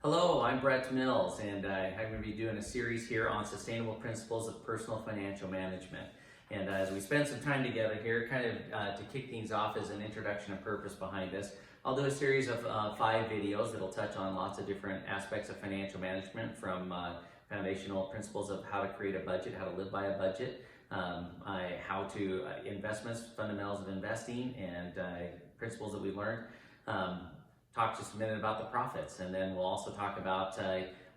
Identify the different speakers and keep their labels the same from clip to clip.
Speaker 1: Hello, I'm Brett Mills, and I'm going to be doing a series here on sustainable principles of personal financial management. And as we spend some time together here, kind of to kick things off as an introduction and purpose behind this, I'll do a series of 5 videos that'll touch on lots of different aspects of financial management, from foundational principles of how to create a budget, how to live by a budget, how to investments, fundamentals of investing, and principles that we learned. Talk just a minute about the profits, and then we'll also talk about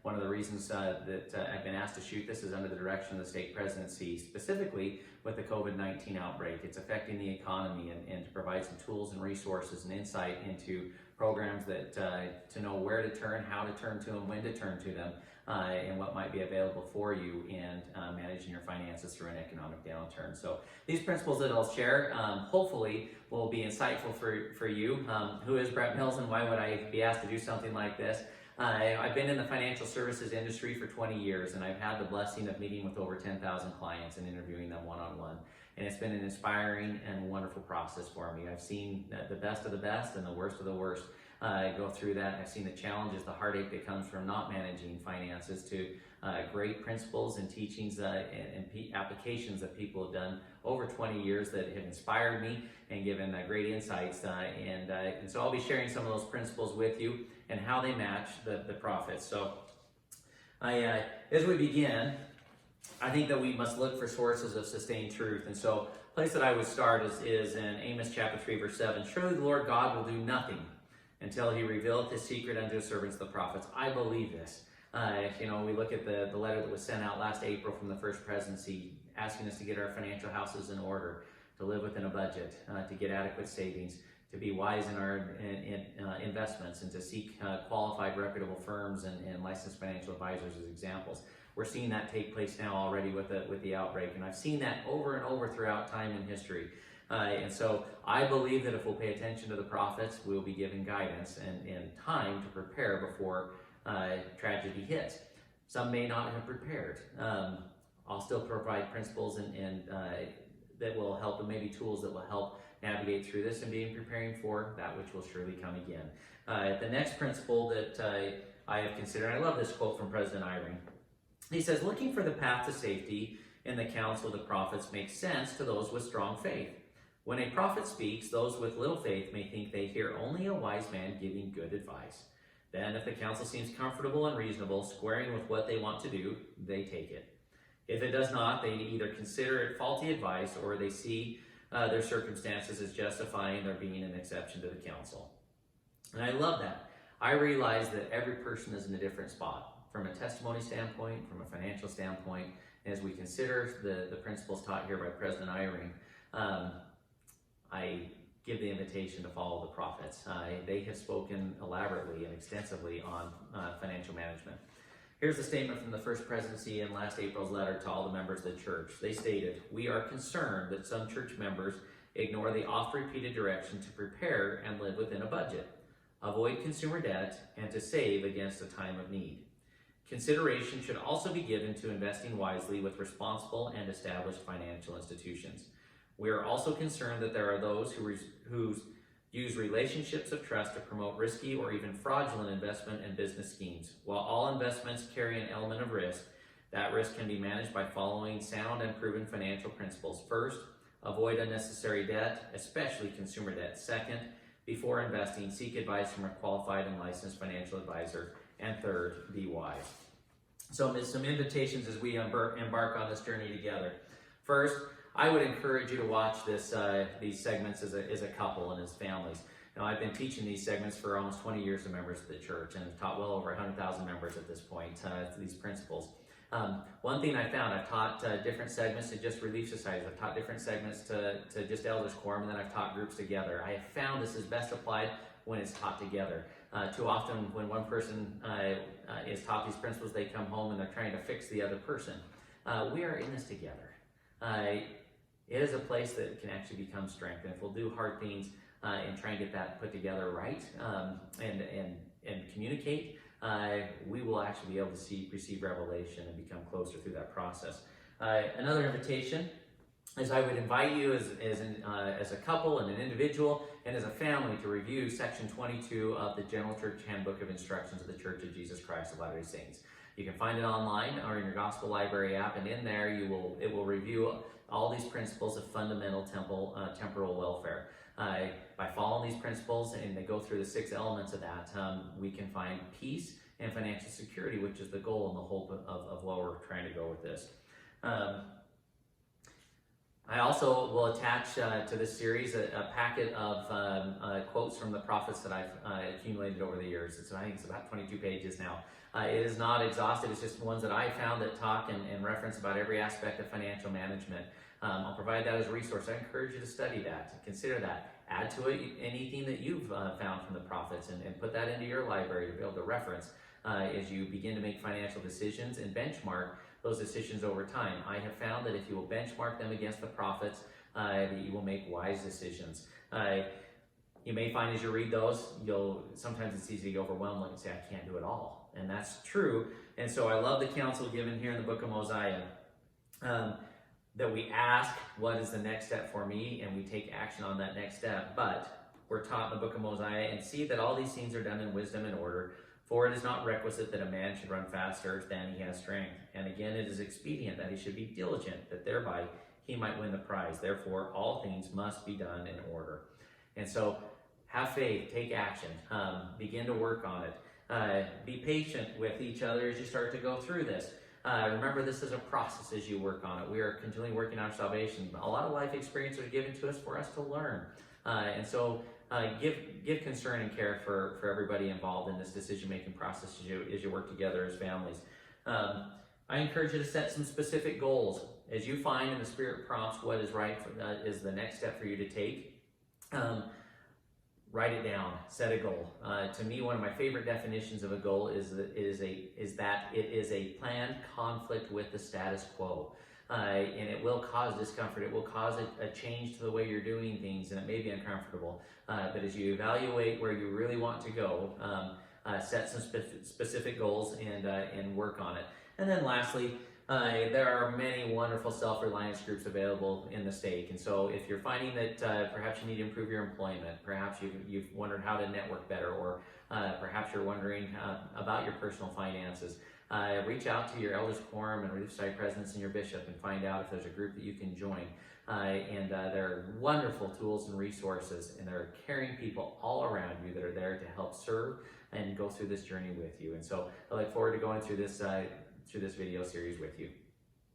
Speaker 1: one of the reasons that I've been asked to shoot this is under the direction of the stake presidency, specifically with the COVID-19 outbreak. It's affecting the economy, and to provide some tools and resources and insight into programs that to know where to turn, how to turn to them, when to turn to them, and what might be available for you in managing your finances through an economic downturn. So these principles that I'll share hopefully will be insightful for you. Who is Brett Mills, and why would I be asked to do something like this? I've been in the financial services industry for 20 years, and I've had the blessing of meeting with over 10,000 clients and interviewing them one-on-one. And it's been an inspiring and wonderful process for me. I've seen the best of the best and the worst of the worst go through that. I've seen the challenges, the heartache that comes from not managing finances, to great principles and teachings and applications that people have done over 20 years that have inspired me and given great insights. And so I'll be sharing some of those principles with you and how they match the profits. So as we begin, I think that we must look for sources of sustained truth. And so the place that I would start is in Amos chapter 3, verse 7. Surely the Lord God will do nothing until he revealeth his secret unto his servants the prophets. I believe this. We look at the letter that was sent out last April from the First Presidency, asking us to get our financial houses in order, to live within a budget, to get adequate savings, to be wise in our investments, and to seek qualified, reputable firms and licensed financial advisors as examples. We're seeing that take place now already with the outbreak, and I've seen that over and over throughout time in history. And so I believe that if we'll pay attention to the prophets, we'll be given guidance and time to prepare before tragedy hits. Some may not have prepared. I'll still provide principles and that will help, and maybe tools that will help navigate through this and be preparing for that which will surely come again. The next principle that I have considered, I love this quote from President Eyring. He says, looking for the path to safety in the counsel of the prophets makes sense to those with strong faith. When a prophet speaks, those with little faith may think they hear only a wise man giving good advice. Then, if the counsel seems comfortable and reasonable, squaring with what they want to do, they take it. If it does not, they either consider it faulty advice, or they see their circumstances as justifying there being an exception to the counsel. And I love that. I realize that every person is in a different spot, from a testimony standpoint, from a financial standpoint. As we consider the principles taught here by President Eyring, I give the invitation to follow the prophets. They have spoken elaborately and extensively on financial management. Here's a statement from the First Presidency in last April's letter to all the members of the church. They stated, "We are concerned that some church members ignore the oft-repeated direction to prepare and live within a budget, avoid consumer debt, and to save against a time of need. Consideration should also be given to investing wisely with responsible and established financial institutions. We are also concerned that there are those who use relationships of trust to promote risky or even fraudulent investment and business schemes. While all investments carry an element of risk, that risk can be managed by following sound and proven financial principles. First, avoid unnecessary debt, especially consumer debt. Second, before investing, seek advice from a qualified and licensed financial advisor. And third, be wise." So some invitations as we embark on this journey together. First, I would encourage you to watch these segments as a couple and as families. Now, I've been teaching these segments for almost 20 years to members of the church, and have taught well over 100,000 members at this point these principles. One thing I found, I've taught different segments to just Relief Societies. I've taught different segments to just Elders Quorum, and then I've taught groups together. I have found this is best applied when it's taught together. Too often when one person is taught these principles, they come home and they're trying to fix the other person. We are in this together. It is a place that can actually become strength. And if we'll do hard things and try and get that put together right and communicate, we will actually be able to receive revelation and become closer through that process. Another invitation is I would invite you as a couple and an individual and as a family to review section 22 of the General Church Handbook of Instructions of the Church of Jesus Christ of Latter-day Saints. You can find it online or in your Gospel Library app, and in there it will review all these principles of fundamental temporal welfare. By following these principles, and they go through the 6 elements of that, we can find peace and financial security, which is the goal and the hope of what we're trying to go with this. I also will attach to this series a packet of quotes from the prophets that I've accumulated over the years. I think it's about 22 pages now. It is not exhaustive, it's just ones that I found that talk and reference about every aspect of financial management. I'll provide that as a resource. I encourage you to study that, to consider that. Add to it anything that you've found from the prophets and put that into your library to be able to reference as you begin to make financial decisions and benchmark those decisions over time. I have found that if you will benchmark them against the prophets, that you will make wise decisions. You may find as you read those, sometimes it's easy to get overwhelmed and say, I can't do it all. And that's true. And so I love the counsel given here in the book of Mosiah, that we ask, what is the next step for me? And we take action on that next step. But we're taught in the book of Mosiah, and see that all these things are done in wisdom and order. For it is not requisite that a man should run faster than he has strength. And again, it is expedient that he should be diligent, that thereby he might win the prize. Therefore, all things must be done in order. And so, have faith, take action, begin to work on it. Be patient with each other as you start to go through this. Remember, this is a process as you work on it. We are continually working on salvation. A lot of life experiences are given to us for us to learn. And so, give concern and care for everybody involved in this decision-making process as you work together as families. I encourage you to set some specific goals. As you find in the Spirit prompts what is right is the next step for you to take. Write it down, set a goal. To me, one of my favorite definitions of a goal is that it is a planned conflict with the status quo. And it will cause discomfort. It will cause a change to the way you're doing things, and it may be uncomfortable. But as you evaluate where you really want to go, set some specific goals and work on it. And then lastly, there are many wonderful self-reliance groups available in the stake. And so if you're finding that perhaps you need to improve your employment, perhaps you've wondered how to network better, or perhaps you're wondering about your personal finances, reach out to your elders quorum and relief society presidents and your bishop and find out if there's a group that you can join. There are wonderful tools and resources, and there are caring people all around you that are there to help serve and go through this journey with you. And so I look forward to going through this video series with you.